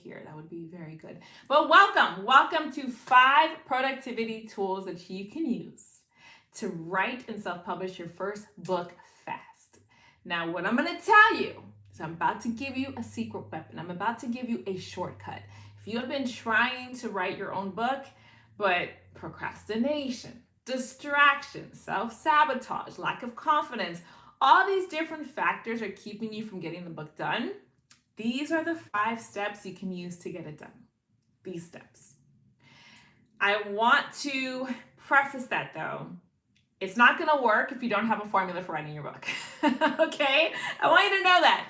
here. That would be very good. But welcome to 5 productivity tools that you can use to write and self-publish your first book fast. Now, what I'm going to tell you is I'm about to give you a secret weapon. I'm about to give you a shortcut. If you have been trying to write your own book, but procrastination, distraction, self-sabotage, lack of confidence, all these different factors are keeping you from getting the book done, these are the 5 steps you can use to get it done. These steps. I want to preface that though. It's not going to work if you don't have a formula for writing your book. Okay? I want you to know that.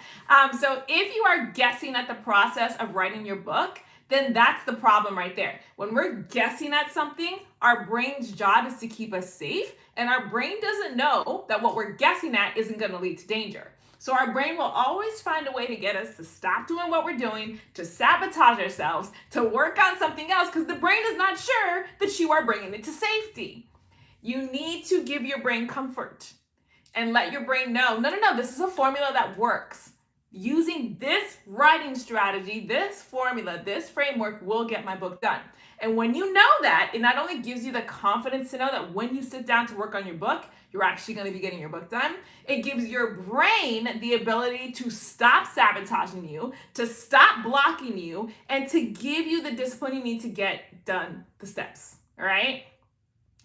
So if you are guessing at the process of writing your book, then that's the problem right there. When we're guessing at something, our brain's job is to keep us safe, and our brain doesn't know that what we're guessing at isn't going to lead to danger. So our brain will always find a way to get us to stop doing what we're doing, to sabotage ourselves, to work on something else, because the brain is not sure that you are bringing it to safety. You need to give your brain comfort and let your brain know, no, this is a formula that works. Using this writing strategy, this formula, this framework will get my book done. And when you know that, it not only gives you the confidence to know that when you sit down to work on your book, you're actually going to be getting your book done. It gives your brain the ability to stop sabotaging you, to stop blocking you, and to give you the discipline you need to get done the steps. All right?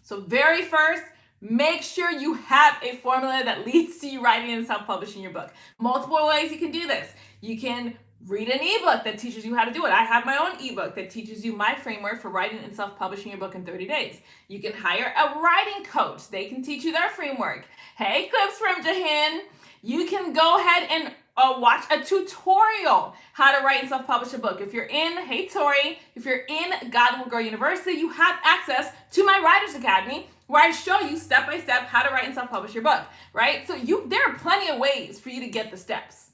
So very first, make sure you have a formula that leads to you writing and self-publishing your book. Multiple ways you can do this. You can read an ebook that teaches you how to do it. I have my own ebook that teaches you my framework for writing and self-publishing your book in 30 days. You can hire a writing coach. They can teach you their framework. Hey, clips from Jahin. You can go ahead and watch a tutorial how to write and self-publish a book. If you're in, hey Tori, if you're in God Will Grow University, you have access to my Writers Academy, where I show you step-by-step how to write and self-publish your book, right? So there are plenty of ways for you to get the steps.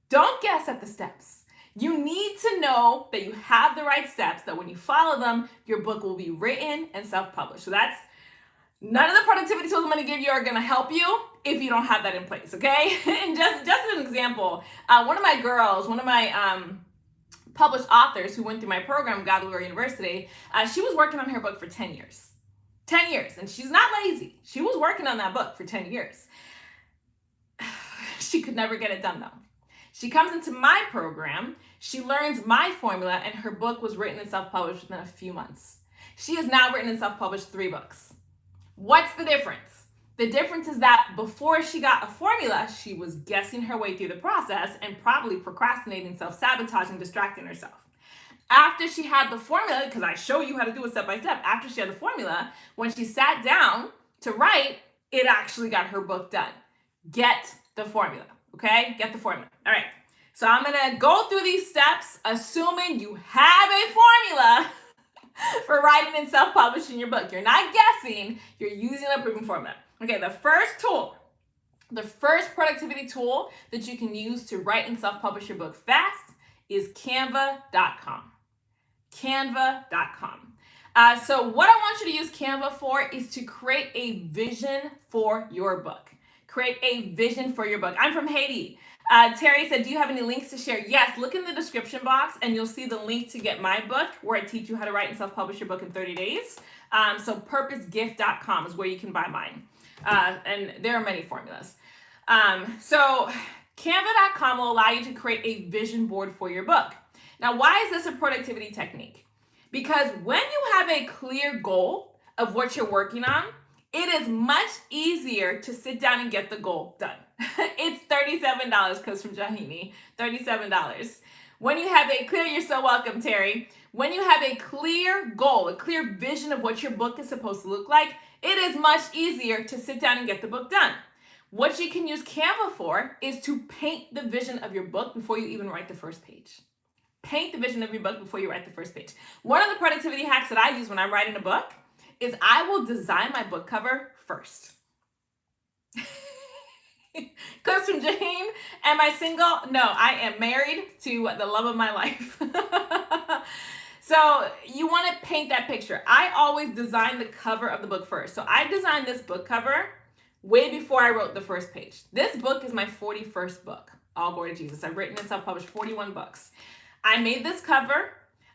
Don't guess at the steps. You need to know that you have the right steps, that when you follow them, your book will be written and self-published. So that's none of the productivity tools I'm going to give you are going to help you if you don't have that in place, okay? And just an example, one of my published authors who went through my program, God Will Grow University, she was working on her book for 10 years. 10 years, and she's not lazy. She was working on that book for 10 years. She could never get it done though. She comes into my program, she learns my formula, and her book was written and self-published within a few months. She has now written and self-published 3 books. What's the difference? The difference is that before she got a formula, she was guessing her way through the process and probably procrastinating, self-sabotaging, distracting herself. After she had the formula, because I show you how to do it step by step, after she had the formula, when she sat down to write, it actually got her book done. Get the formula, okay? Get the formula. All right, so I'm gonna go through these steps, assuming you have a formula for writing and self-publishing your book. You're not guessing, you're using a proven formula. Okay, the first productivity tool that you can use to write and self-publish your book fast is canva.com. Canva.com. So what I want you to use Canva for is to create a vision for your book. Create a vision for your book. I'm from Haiti. Terry said, do you have any links to share? Yes, look in the description box and you'll see the link to get my book where I teach you how to write and self-publish your book in 30 days. So purposegift.com is where you can buy mine. And there are many formulas. So canva.com will allow you to create a vision board for your book. Now, why is this a productivity technique? Because when you have a clear goal of what you're working on, it is much easier to sit down and get the goal done. It's $37, comes from Jahini, $37. When you have a clear, you're so welcome, Terry. When you have a clear goal, a clear vision of what your book is supposed to look like, it is much easier to sit down and get the book done. What you can use Canva for is to paint the vision of your book before you even write the first page. Paint the vision of your book before you write the first page. One of the productivity hacks that I use when I'm writing a book is I will design my book cover first. Clips from Jane. Am I single? No, I am married to the love of my life. So you want to paint that picture. I always design the cover of the book first. So I designed this book cover way before I wrote the first page. This book is my 41st book. All glory to Jesus. I've written and self-published 41 books. I made this cover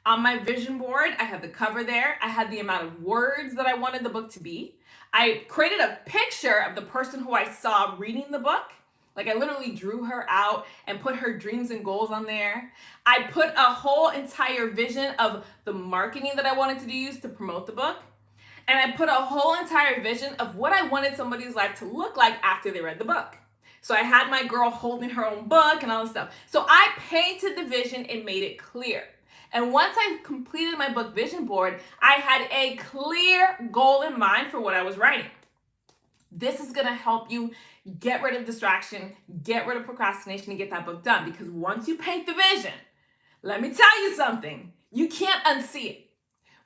on my vision board. I had the cover there. I had the amount of words that I wanted the book to be. I created a picture of the person who I saw reading the book. Like, I literally drew her out and put her dreams and goals on there. I put a whole entire vision of the marketing that I wanted to use to promote the book. And I put a whole entire vision of what I wanted somebody's life to look like after they read the book. So I had my girl holding her own book and all this stuff. So I painted the vision and made it clear. And once I completed my book vision board, I had a clear goal in mind for what I was writing. This is going to help you get rid of distraction, get rid of procrastination, and get that book done. Because once you paint the vision, let me tell you something, you can't unsee it.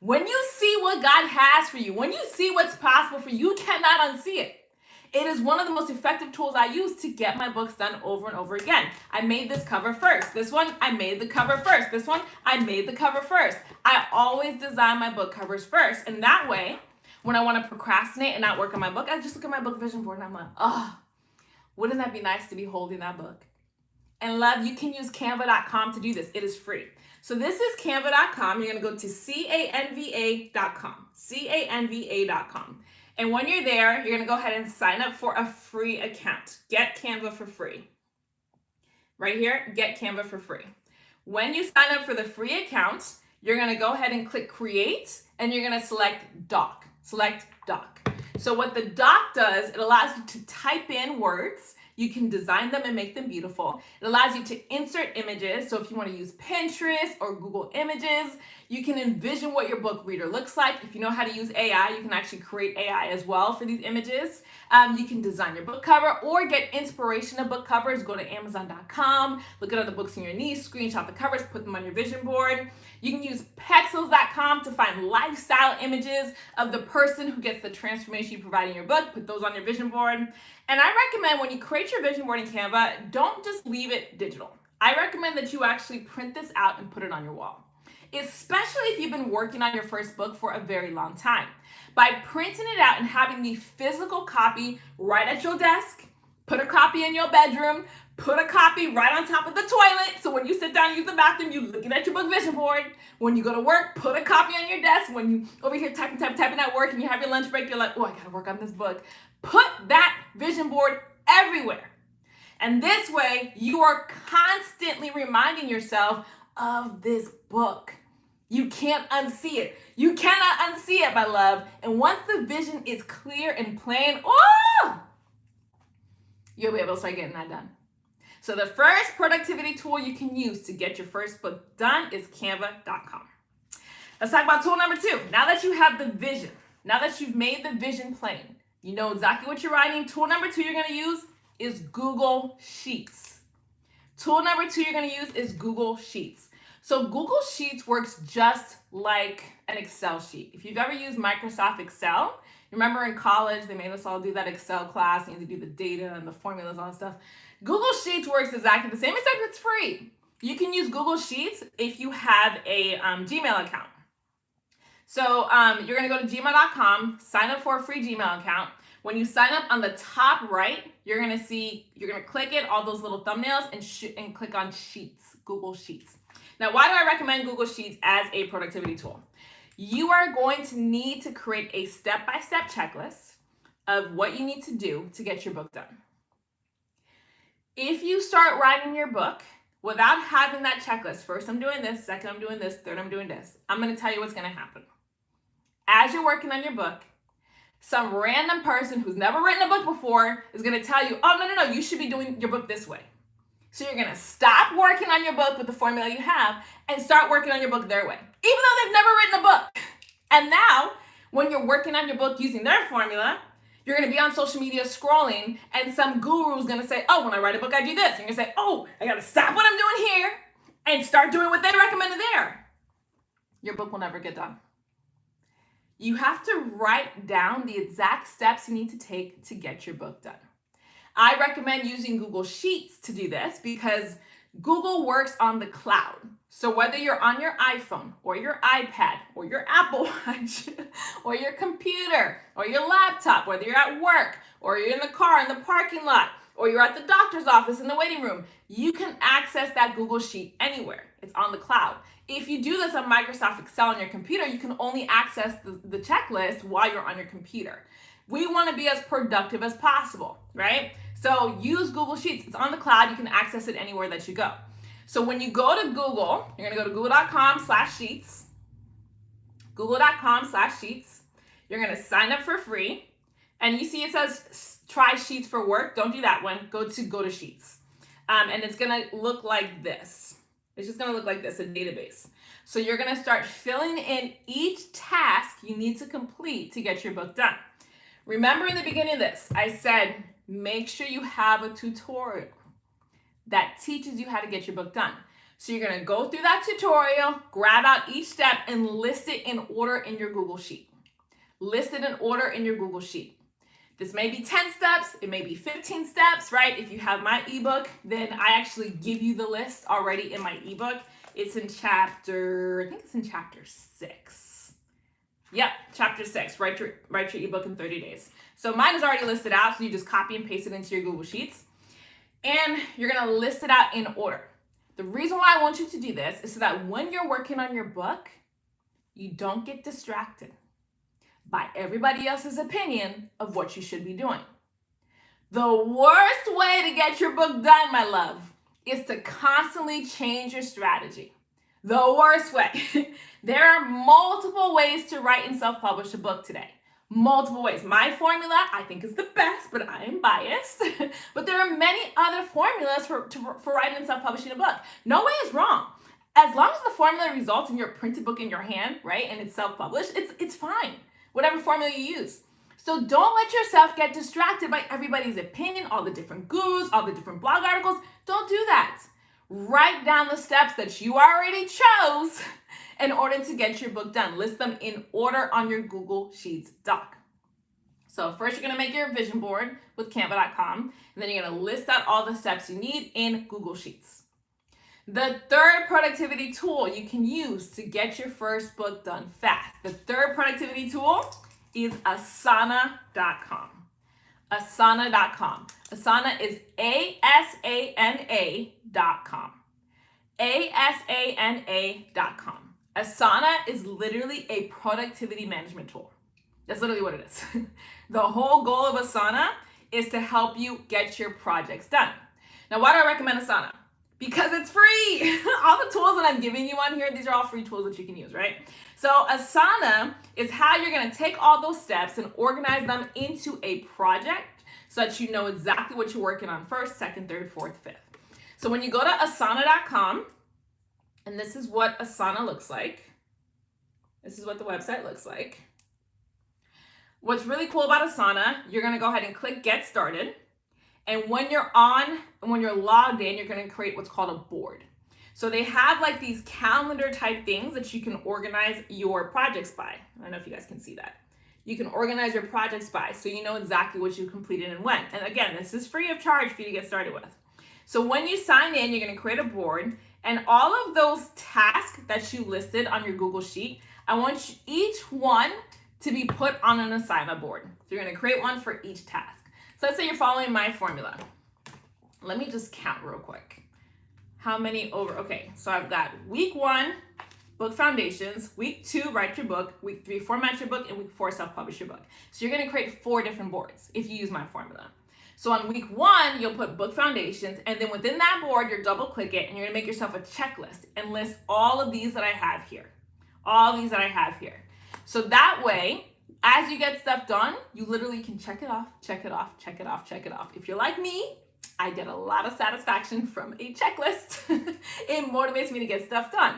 When you see what God has for you, when you see what's possible for you, you cannot unsee it. It is one of the most effective tools I use to get my books done over and over again. I made this cover first. This one, I made the cover first. This one, I made the cover first. I always design my book covers first. And that way, when I want to procrastinate and not work on my book, I just look at my book vision board and I'm like, oh, wouldn't that be nice to be holding that book? And love, you can use canva.com to do this. It is free. So this is canva.com. You're going to go to canva.com, canva.com. And when you're there, you're going to go ahead and sign up for a free account. Get Canva for free. Right here, get Canva for free. When you sign up for the free account, you're going to go ahead and click create, and you're going to select doc. Select doc. So what the doc does, it allows you to type in words. You can design them and make them beautiful. It allows you to insert images. So if you want to use Pinterest or Google Images, you can envision what your book reader looks like. If you know how to use AI, you can actually create AI as well for these images. You can design your book cover or get inspiration of book covers. Go to Amazon.com, look at other books in your niche, screenshot the covers, put them on your vision board. You can use Pexels.com to find lifestyle images of the person who gets the transformation you provide in your book. Put those on your vision board. And I recommend when you create your vision board in Canva, don't just leave it digital. I recommend that you actually print this out and put it on your wall, especially if you've been working on your first book for a very long time. By printing it out and having the physical copy right at your desk, put a copy in your bedroom, put a copy right on top of the toilet, so when you sit down and use the bathroom, you're looking at your book vision board. When you go to work, put a copy on your desk. When you over here typing at work and you have your lunch break, you're like, oh, I gotta work on this book. Put that vision board everywhere. And this way, you are constantly reminding yourself of this book. You can't unsee it. You cannot unsee it, my love. And once the vision is clear and plain, oh, you'll be able to start getting that done. So the first productivity tool you can use to get your first book done is canva.com. Let's talk about tool number 2. Now that you have the vision, now that you've made the vision plain, you know exactly what you're writing. Tool number 2 you're going to use is Google Sheets. Tool number 2 you're going to use is Google Sheets. So Google Sheets works just like an Excel sheet. If you've ever used Microsoft Excel, remember in college they made us all do that Excel class, and you had to do the data and the formulas, all that stuff. Google Sheets works exactly the same, except it's free. You can use Google Sheets if you have a Gmail account. So you're going to go to gmail.com, sign up for a free Gmail account. When you sign up, on the top right, you're going to click it, all those little thumbnails, and click on Sheets, Google Sheets. Now, why do I recommend Google Sheets as a productivity tool? You are going to need to create a step-by-step checklist of what you need to do to get your book done. If you start writing your book without having that checklist, first I'm doing this, second I'm doing this, third I'm doing this, I'm going to tell you what's going to happen. As you're working on your book, some random person who's never written a book before is going to tell you, oh, no, you should be doing your book this way. So you're going to stop working on your book with the formula you have and start working on your book their way, even though they've never written a book. And now, when you're working on your book using their formula, you're going to be on social media scrolling, and some guru is going to say, oh, when I write a book, I do this. And you're going to say, oh, I got to stop what I'm doing here and start doing what they recommended there. Your book will never get done. You have to write down the exact steps you need to take to get your book done. I recommend using Google Sheets to do this because Google works on the cloud. So whether you're on your iPhone or your iPad or your Apple Watch or your computer or your laptop, whether you're at work or you're in the car in the parking lot or you're at the doctor's office in the waiting room, you can access that Google Sheet anywhere. It's on the cloud. If you do this on Microsoft Excel on your computer, you can only access the checklist while you're on your computer. We want to be as productive as possible, right? So use Google Sheets. It's on the cloud. You can access it anywhere that you go. So when you go to Google, you're going to go to google.com/sheets, google.com/sheets. You're going to sign up for free. And you see it says try Sheets for work. Don't do that one. Go to Sheets. And it's going to look like this. It's just going to look like this, a database. So you're going to start filling in each task you need to complete to get your book done. Remember in the beginning of this, I said, make sure you have a tutorial that teaches you how to get your book done. So you're going to go through that tutorial, grab out each step, and list it in order in your Google Sheet. List it in order in your Google Sheet. This may be 10 steps, it may be 15 steps, right? If you have my ebook, then I actually give you the list already in my ebook. It's in chapter, I think it's in chapter 6. Yep, chapter 6, write your ebook in 30 days. So mine is already listed out, so you just copy and paste it into your Google Sheets. And you're gonna list it out in order. The reason why I want you to do this is so that when you're working on your book, you don't get distracted by everybody else's opinion of what you should be doing. The worst way to get your book done, my love, is to constantly change your strategy. The worst way. There are multiple ways to write and self-publish a book today. Multiple ways. My formula, I think, is the best, but I am biased. But there are many other formulas for writing and self-publishing a book. No way is wrong. As long as the formula results in your printed book in your hand, right, and it's self-published, it's fine. Whatever formula you use. So don't let yourself get distracted by everybody's opinion, all the different gurus, all the different blog articles. Don't do that. Write down the steps that you already chose in order to get your book done. List them in order on your Google Sheets doc. So first you're going to make your vision board with canva.com, and then you're going to list out all the steps you need in Google Sheets. The third productivity tool you can use to get your first book done fast. The third productivity tool is Asana.com. Asana.com. Asana is ASANA.com. ASANA.com. Asana is literally a productivity management tool. That's literally what it is. The whole goal of Asana is to help you get your projects done. Now, why do I recommend Asana? Because it's free. All the tools that I'm giving you on here, these are all free tools that you can use, right? So Asana is how you're gonna take all those steps and organize them into a project so that you know exactly what you're working on first, second, third, fourth, fifth. So when you go to Asana.com, and this is what Asana looks like. This is what the website looks like. What's really cool about Asana, you're gonna go ahead and click Get Started. And when you're logged in, you're going to create what's called a board. So they have like these calendar type things that you can organize your projects by. I don't know if you guys can see that. You can organize your projects by, so you know exactly what you completed and when. And again, this is free of charge for you to get started with. So when you sign in, you're going to create a board, and all of those tasks that you listed on your Google Sheet, I want each one to be put on an assignment board. So you're going to create one for each task. So let's say you're following my formula. Let me just count real quick. How many okay, so I've got week 1, book foundations, week 2, write your book, week 3, format your book, and week 4, self-publish your book. So you're gonna create 4 different boards if you use my formula. So on week 1, you'll put book foundations, and then within that board, you're double click it, and you're gonna make yourself a checklist and list all of these that I have here. All these that I have here. So that way, as you get stuff done, you literally can check it off, check it off, check it off, check it off. If you're like me, I get a lot of satisfaction from a checklist. It motivates me to get stuff done.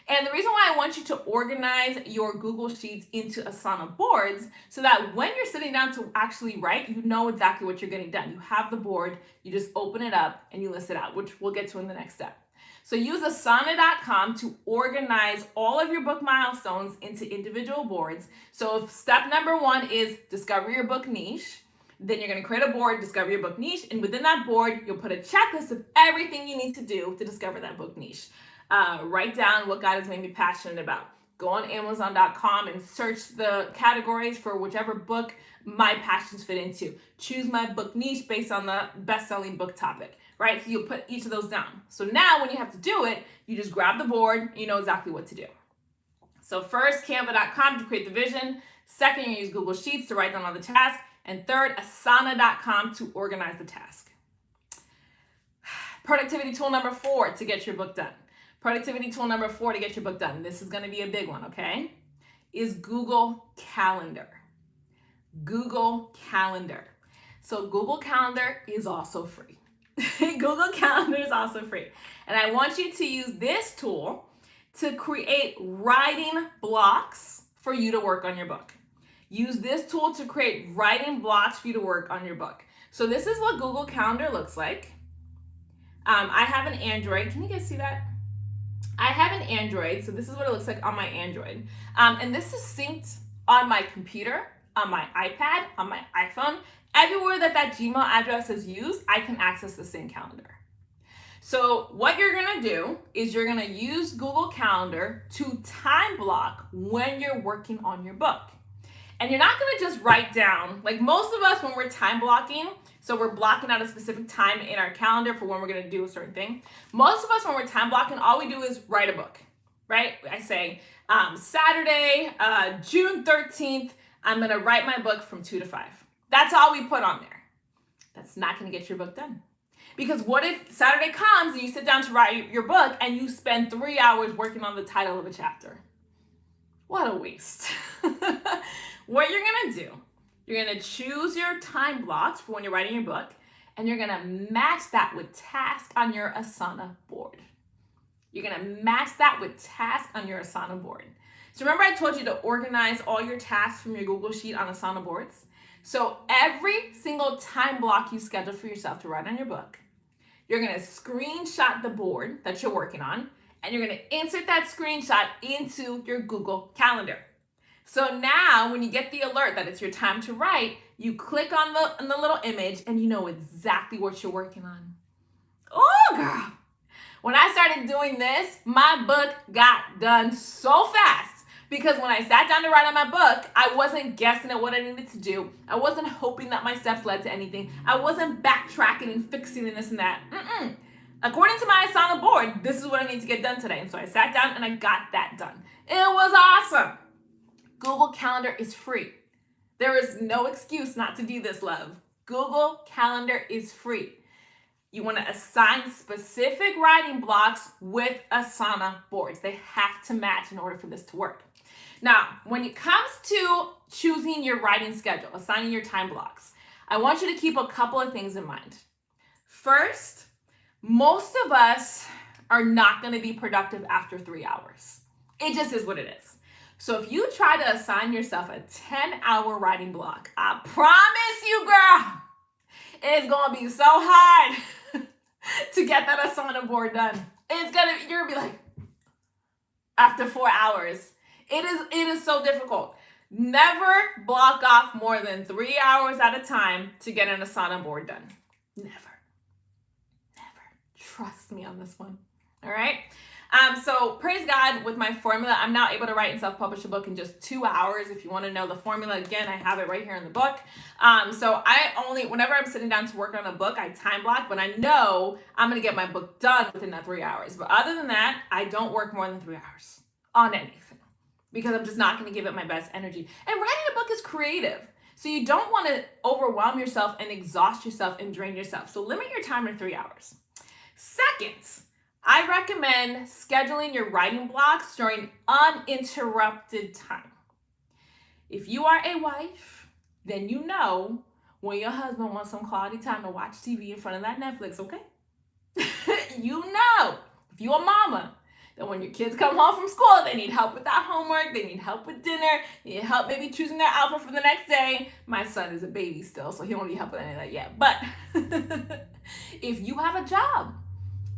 And the reason why I want you to organize your Google Sheets into Asana boards so that when you're sitting down to actually write, you know exactly what you're getting done. You have the board, you just open it up and you list it out, which we'll get to in the next step. So use Asana.com to organize all of your book milestones into individual boards. So if step number 1 is discover your book niche, then you're going to create a board, discover your book niche, and within that board, you'll put a checklist of everything you need to do to discover that book niche. Write down what God has made me passionate about. go on Amazon.com and search the categories for whichever book my passions fit into. Choose my book niche based on the best-selling book topic, right? So you'll put each of those down. So now when you have to do it, you just grab the board and you know exactly what to do. So first, Canva.com to create the vision. Second, you use Google Sheets to write down all the tasks. And third, Asana.com to organize the task. Productivity tool number 4 to get your book done. Productivity tool number 4 to get your book done. This is going to be a big one, okay? Is Google Calendar. Google Calendar. So Google Calendar is also free. Google Calendar is also free. And I want you to use this tool to create writing blocks for you to work on your book. Use this tool to create writing blocks for you to work on your book. So this is what Google Calendar looks like. I have an Android. Can you guys see that? I have an Android, so this is what it looks like on my Android. And this is synced on my computer, on my iPad, on my iPhone. Everywhere that Gmail address is used, I can access the same calendar. So what you're gonna do is you're gonna use Google Calendar to time block when you're working on your book. And you're not gonna just write down, like most of us when we're time blocking, so we're blocking out a specific time in our calendar for when we're gonna do a certain thing. Most of us when we're time blocking, all we do is write a book, right? I say, Saturday, June 13th, I'm gonna write my book from 2 to 5. That's all we put on there. That's not gonna get your book done. Because what if Saturday comes and you sit down to write your book and you spend 3 hours working on the title of a chapter? What a waste. What you're gonna do, you're gonna choose your time blocks for when you're writing your book, and you're gonna match that with tasks on your Asana board. You're gonna match that with tasks on your Asana board. So remember I told you to organize all your tasks from your Google Sheet on Asana boards? So every single time block you schedule for yourself to write on your book, you're gonna screenshot the board that you're working on, and you're gonna insert that screenshot into your Google Calendar. So now when you get the alert that it's your time to write, you click on the little image and you know exactly what you're working on. Oh girl, when I started doing this, my book got done so fast because when I sat down to write on my book, I wasn't guessing at what I needed to do. I wasn't hoping that my steps led to anything. I wasn't backtracking and fixing and this and that. According to my Asana board, this is what I need to get done today. And so I sat down and I got that done. It was awesome. Google Calendar is free. There is no excuse not to do this, love. Google Calendar is free. You want to assign specific writing blocks with Asana boards. They have to match in order for this to work. Now, when it comes to choosing your writing schedule, assigning your time blocks, I want you to keep a couple of things in mind. First, most of us are not going to be productive after 3 hours. It just is what it is. So if you try to assign yourself a 10-hour writing block, I promise you, girl, it's going to be so hard to get that Asana board done. You're going to be like, after 4 hours, it is so difficult. Never block off more than 3 hours at a time to get an Asana board done. Never. Trust me on this one. All right. So praise God, with my formula, I'm now able to write and self-publish a book in just 2 hours. If you want to know the formula, again, I have it right here in the book. So whenever I'm sitting down to work on a book, I time block, but I know I'm going to get my book done within that 3 hours. But other than that, I don't work more than 3 hours on anything because I'm just not going to give it my best energy. And writing a book is creative. So you don't want to overwhelm yourself and exhaust yourself and drain yourself. So limit your time to 3 hours. Second, I recommend scheduling your writing blocks during uninterrupted time. If you are a wife, then you know when your husband wants some quality time to watch TV in front of that Netflix, okay? You know, if you're a mama, that when your kids come home from school, they need help with that homework, they need help with dinner, they need help maybe choosing their outfit for the next day. My son is a baby still, so he don't need help with any of that yet. But if you have a job,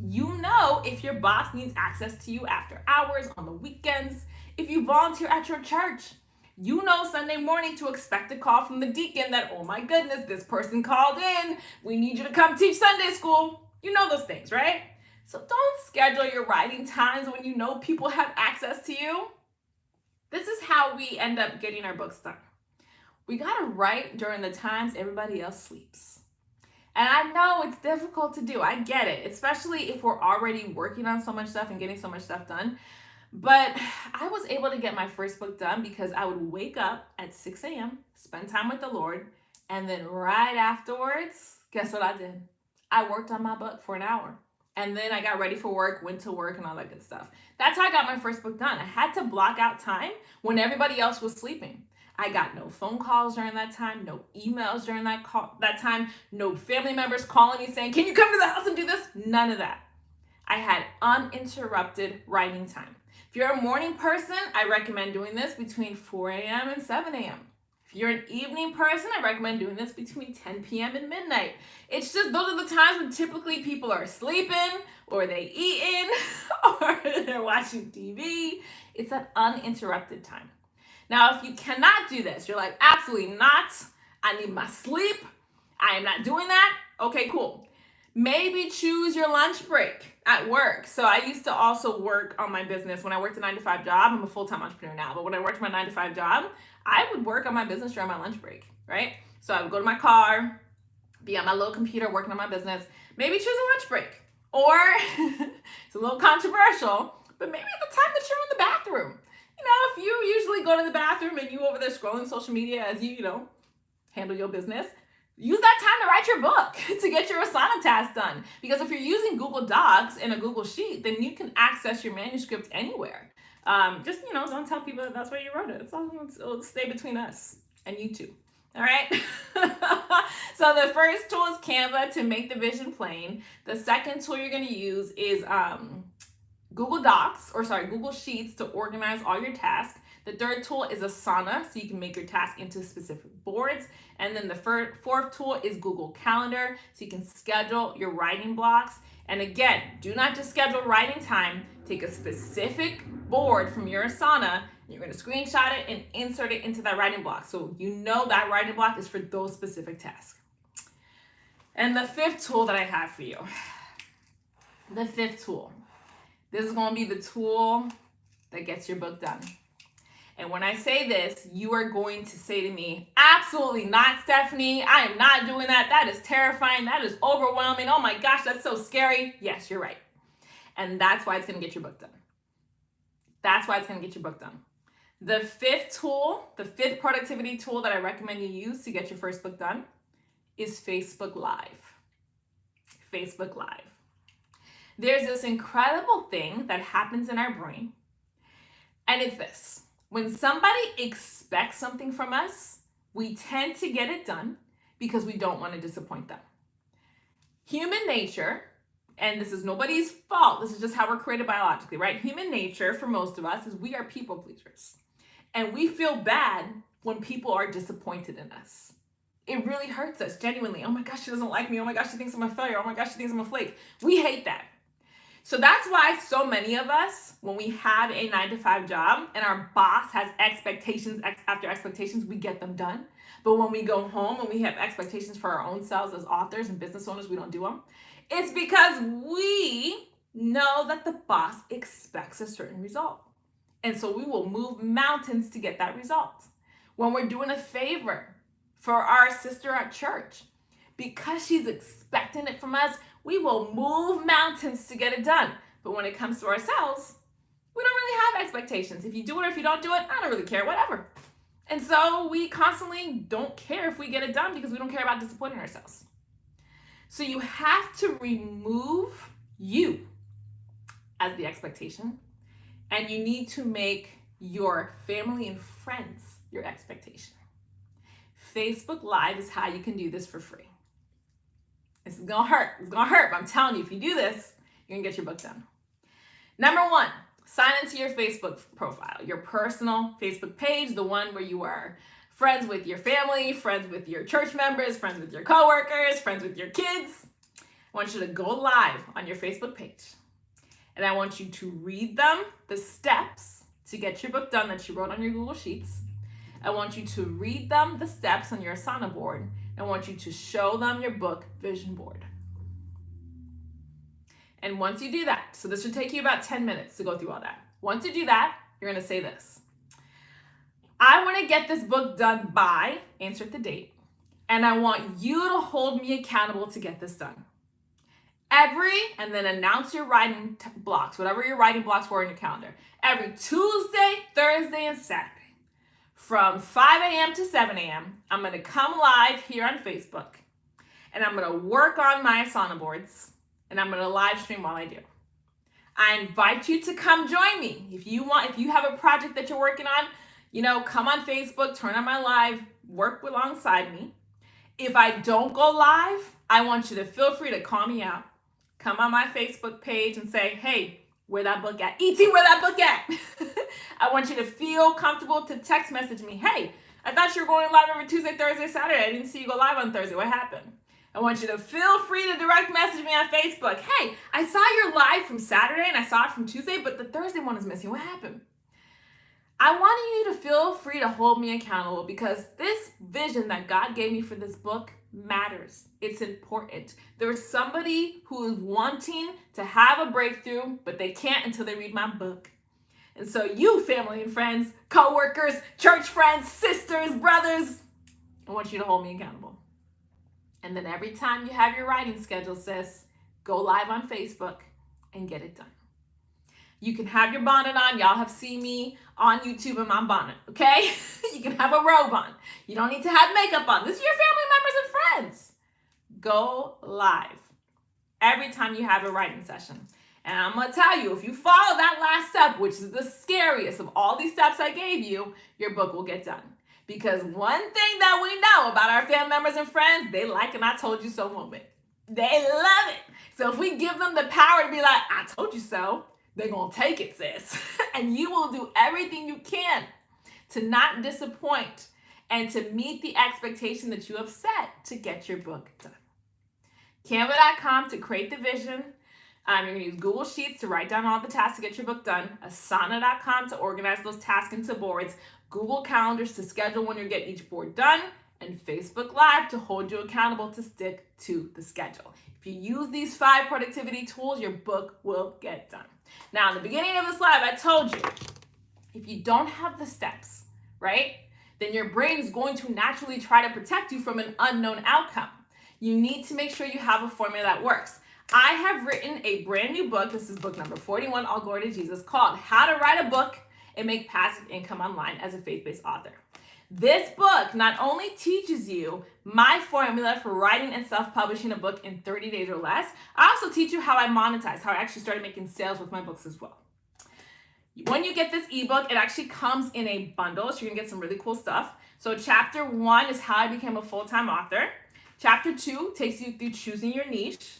you know if your boss needs access to you after hours, on the weekends. If you volunteer at your church, you know Sunday morning to expect a call from the deacon that, oh my goodness, this person called in. We need you to come teach Sunday school. You know those things, right? So don't schedule your writing times when you know people have access to you. This is how we end up getting our books done. We gotta write during the times everybody else sleeps. And I know it's difficult to do. I get it, especially if we're already working on so much stuff and getting so much stuff done. But I was able to get my first book done because I would wake up at 6 a.m., spend time with the Lord, and then right afterwards, guess what I did? I worked on my book for an hour. And then I got ready for work, went to work, and all that good stuff. That's how I got my first book done. I had to block out time when everybody else was sleeping. I got no phone calls during that time, no emails during that time, no family members calling me saying, can you come to the house and do this? None of that. I had uninterrupted writing time. If you're a morning person, I recommend doing this between 4 a.m. and 7 a.m. If you're an evening person, I recommend doing this between 10 p.m. and midnight. It's just those are the times when typically people are sleeping or they eating or they're watching TV. It's that uninterrupted time. Now, if you cannot do this, you're like, absolutely not. I need my sleep. I am not doing that. Okay, cool. Maybe choose your lunch break at work. So I used to also work on my business when I worked a 9-to-5 job. I'm a full-time entrepreneur now, but when I worked my 9-to-5 job, I would work on my business during my lunch break, right? So I would go to my car, be on my little computer working on my business, maybe choose a lunch break. Or, it's a little controversial, but maybe at the time that you're in the bathroom. You know, if you usually go to the bathroom and you over there scrolling social media as you handle your business, use that time to write your book, to get your Asana task done. Because if you're using Google Docs in a Google Sheet, then you can access your manuscript anywhere. Just, don't tell people that's where you wrote it. It'll stay between us and you two. All right. So the first tool is Canva to make the vision plain. The second tool you're going to use is Google Sheets to organize all your tasks. The third tool is Asana, so you can make your task into specific boards. And then the fourth tool is Google Calendar, so you can schedule your writing blocks. And again, do not just schedule writing time. Take a specific board from your Asana, you're going to screenshot it and insert it into that writing block. So you know that writing block is for those specific tasks. And the fifth tool that I have for you, this is going to be the tool that gets your book done. And when I say this, you are going to say to me, absolutely not, Stephanie. I am not doing that. That is terrifying. That is overwhelming. Oh my gosh, that's so scary. Yes, you're right. And that's why it's going to get your book done. The fifth productivity tool that I recommend you use to get your first book done is Facebook Live. Facebook Live. There's this incredible thing that happens in our brain, and it's this. When somebody expects something from us, we tend to get it done because we don't want to disappoint them. Human nature, and this is nobody's fault, this is just how we're created biologically, right? Human nature for most of us is we are people pleasers. And we feel bad when people are disappointed in us. It really hurts us, genuinely. Oh my gosh, she doesn't like me. Oh my gosh, she thinks I'm a failure. Oh my gosh, she thinks I'm a flake. We hate that. So that's why so many of us, when we have a 9-to-5 job and our boss has expectations after expectations, we get them done. But when we go home and we have expectations for our own selves as authors and business owners, we don't do them. It's because we know that the boss expects a certain result. And so we will move mountains to get that result. When we're doing a favor for our sister at church, because she's expecting it from us, we will move mountains to get it done. But when it comes to ourselves, we don't really have expectations. If you do it or if you don't do it, I don't really care, whatever. And so we constantly don't care if we get it done because we don't care about disappointing ourselves. So you have to remove you as the expectation, and you need to make your family and friends your expectation. Facebook Live is how you can do this for free. This is gonna hurt. It's gonna hurt, but I'm telling you, if you do this, you're gonna get your book done. Number one, sign into your Facebook profile, your personal Facebook page, the one where you are friends with your family, friends with your church members, friends with your coworkers, friends with your kids. I want you to go live on your Facebook page. And I want you to read them, the steps to get your book done that you wrote on your Google Sheets. I want you to read them, the steps on your Asana board. I want you to show them your book vision board. And once you do that, so this should take you about 10 minutes to go through all that. Once you do that, you're going to say this. I want to get this book done by, insert the date, and I want you to hold me accountable to get this done. And then announce your writing blocks, whatever your writing blocks were in your calendar. Every Tuesday, Thursday, and Saturday, from 5 a.m. to 7 a.m., I'm going to come live here on Facebook, and I'm going to work on my Asana boards, and I'm going to live stream while I do. I invite you to come join me. If you have a project that you're working on, come on Facebook, turn on my live, work alongside me. If I don't go live, I want you to feel free to call me out. Come on my Facebook page and say, hey, where that book at? E.T., where that book at? I want you to feel comfortable to text message me. Hey, I thought you were going live every Tuesday, Thursday, Saturday. I didn't see you go live on Thursday. What happened? I want you to feel free to direct message me on Facebook. Hey, I saw your live from Saturday and I saw it from Tuesday, but the Thursday one is missing. What happened? I want you to feel free to hold me accountable because this vision that God gave me for this book matters. It's important. There's somebody who is wanting to have a breakthrough, but they can't until they read my book. And so you, family and friends, co-workers, church friends, sisters, brothers, I want you to hold me accountable. And then every time you have your writing schedule, sis, go live on Facebook and get it done. You can have your bonnet on. Y'all have seen me on YouTube in my bonnet, okay? You can have a robe on. You don't need to have makeup on. This is your family members and friends. Go live every time you have a writing session. And I'm going to tell you, if you follow that last step, which is the scariest of all these steps I gave you, your book will get done. Because one thing that we know about our family members and friends, they like an I told you so moment. They love it. So if we give them the power to be like, I told you so, they're going to take it, sis. And you will do everything you can to not disappoint and to meet the expectation that you have set to get your book done. Canva.com to create the vision. You're going to use Google Sheets to write down all the tasks to get your book done. Asana.com to organize those tasks into boards. Google Calendars to schedule when you get each board done. And Facebook Live to hold you accountable to stick to the schedule. If you use these 5 productivity tools, your book will get done. Now, in the beginning of this live, I told you, if you don't have the steps, right, then your brain is going to naturally try to protect you from an unknown outcome. You need to make sure you have a formula that works. I have written a brand new book. This is book number 41, All Glory to Jesus, called How to Write a Book and Make Passive Income Online as a Faith-Based Author. This book not only teaches you my formula for writing and self-publishing a book in 30 days or less, I also teach you how I monetize, how I actually started making sales with my books as well. When you get this ebook, it actually comes in a bundle, so you're gonna get some really cool stuff. So chapter 1 is how I became a full-time author. Chapter 2 takes you through choosing your niche.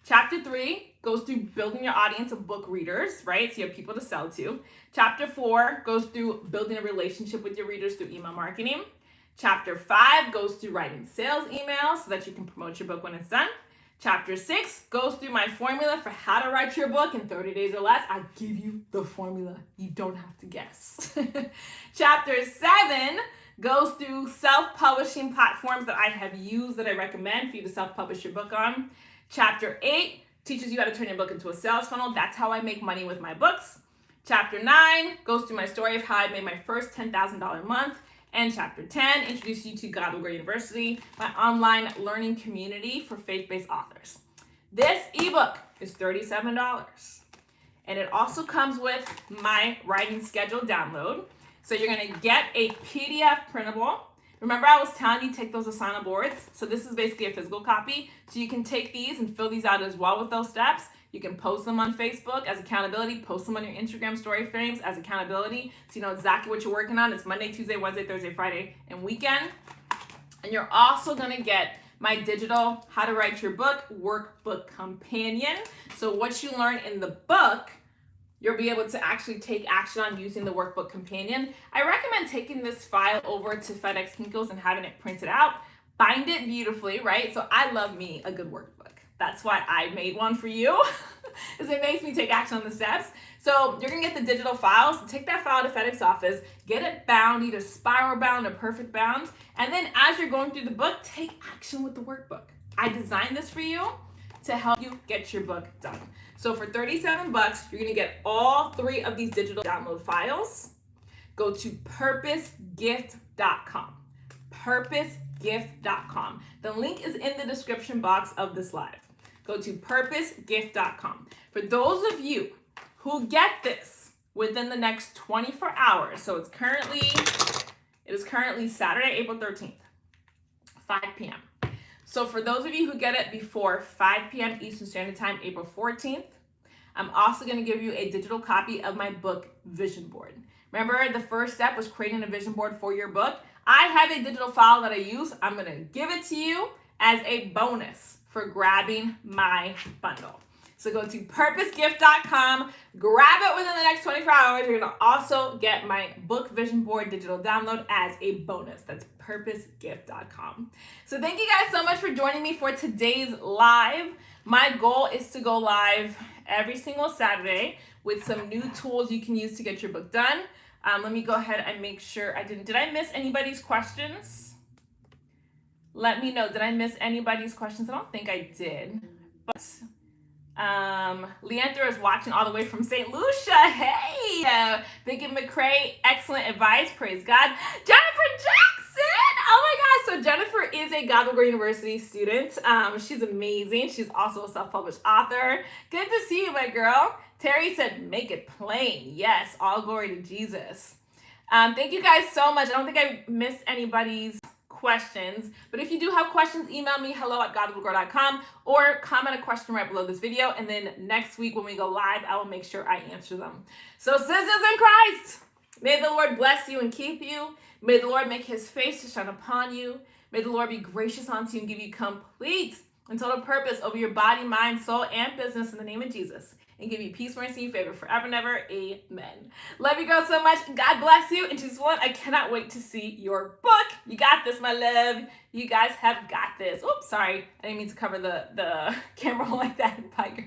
Chapter 3 goes through building your audience of book readers, right? So you have people to sell to. Chapter 4 goes through building a relationship with your readers through email marketing. Chapter 5 goes through writing sales emails so that you can promote your book when it's done. Chapter 6 goes through my formula for how to write your book in 30 days or less. I give you the formula. You don't have to guess. Chapter 7 goes through self-publishing platforms that I have used that I recommend for you to self-publish your book on. Chapter 8 teaches you how to turn your book into a sales funnel. That's how I make money with my books. Chapter 9 goes through my story of how I made my first $10,000 a month. And Chapter 10 introduces you to God Will Grow University, my online learning community for faith-based authors. This ebook is $37. And it also comes with my writing schedule download. So you're going to get a PDF printable. Remember I was telling you take those Asana boards? So this is basically a physical copy. So you can take these and fill these out as well with those steps. You can post them on Facebook as accountability, post them on your Instagram story frames as accountability so you know exactly what you're working on. It's Monday, Tuesday, Wednesday, Thursday, Friday, and weekend. And you're also going to get my digital How to Write Your Book workbook companion. So what you learn in the book, you'll be able to actually take action on using the workbook companion. I recommend taking this file over to FedEx Kinko's and having it printed out. Bind it beautifully, right? So I love me a good workbook. That's why I made one for you, because it makes me take action on the steps. So you're gonna get the digital file. So take that file to FedEx office, get it bound, either spiral bound or perfect bound. And then as you're going through the book, take action with the workbook. I designed this for you to help you get your book done. So for $37, you're gonna get all 3 of these digital download files. go to purposegift.com. Purposegift.com. The link is in the description box of this live. Go to purposegift.com. For those of you who get this within the next 24 hours, so it is currently Saturday, April 13th, 5 p.m. So for those of you who get it before 5 p.m. Eastern Standard Time, April 14th, I'm also going to give you a digital copy of my book, Vision Board. Remember, the first step was creating a vision board for your book. I have a digital file that I use. I'm going to give it to you as a bonus for grabbing my bundle. So go to purposegift.com, grab it within the next 24 hours. You're going to also get my book Vision Board digital download as a bonus. That's purposegift.com. So thank you guys so much for joining me for today's live. My goal is to go live every single Saturday with some new tools you can use to get your book done. Let me go ahead and make sure did I miss anybody's questions? Let me know, did I miss anybody's questions? I don't think I did, but Leandra is watching all the way from St. Lucia. Hey, Vicky McCrae, excellent advice, praise God. Jennifer Jackson, oh my gosh, so Jennifer is a God Will Grow University student. She's amazing. She's also a self-published author. Good to see you, my girl. Terry said, make it plain. Yes, all glory to Jesus. Thank you guys so much. I don't think I missed anybody's questions, but if you do have questions, email me hello@godwillgrow.com or comment a question right below this video, and then next week when we go live, I will make sure I answer them. So sisters in Christ, may the Lord bless you and keep you. May the Lord make his face to shine upon you. May the Lord be gracious unto you and give you complete and total purpose over your body, mind, soul, and business in the name of Jesus, and give you peace, mercy, and favor forever and ever. Amen. Love you girls so much. God bless you. And just one, I cannot wait to see your book. You got this, my love. You guys have got this. Oops, sorry. I didn't mean to cover the camera like that. Bye, girl.